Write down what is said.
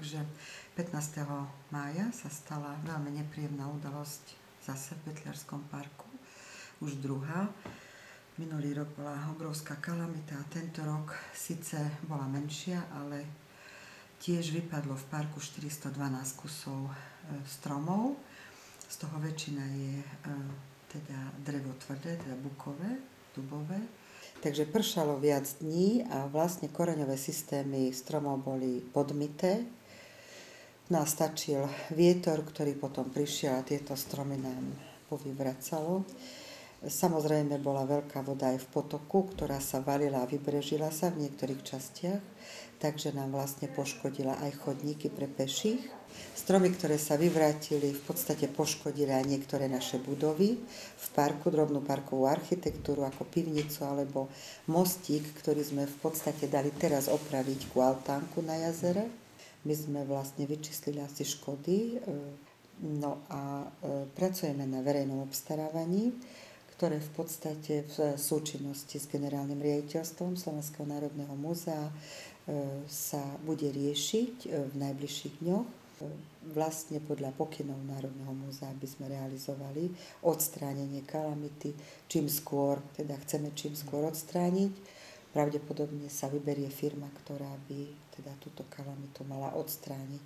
Takže 15. mája sa stala veľmi nepríjemná udalosť zase v Betliarskom parku, už druhá. Minulý rok bola obrovská kalamita a tento rok síce bola menšia, ale tiež vypadlo v parku 412 kusov stromov. Z toho väčšina je teda drevo tvrdé, teda bukové, dubové. Takže pršalo viac dní a vlastne koreňové systémy stromov boli podmité. No a stačil vietor, ktorý potom prišiel a tieto stromy nám povyvracalo. Samozrejme bola veľká voda aj v potoku, ktorá sa valila a vybrežila sa v niektorých častiach, takže nám vlastne poškodila aj chodníky pre peších. Stromy, ktoré sa vyvrátili, v podstate poškodili aj niektoré naše budovy v parku, drobnú parkovú architektúru ako pivnicu alebo mostík, ktorý sme v podstate dali teraz opraviť ku altánku na jazere. My sme vlastne vyčíslili asi škody, no a pracujeme na verejnom obstarávaní, ktoré v podstate v súčinnosti s generálnym riaditeľstvom Slovenského národného múzea sa bude riešiť v najbližších dňoch. Vlastne podľa pokynov Národného múzea by sme realizovali odstránenie kalamity čím skôr, teda chceme čím skôr odstrániť. Pravdepodobne sa vyberie firma, ktorá by teda túto kalamitu mala odstrániť.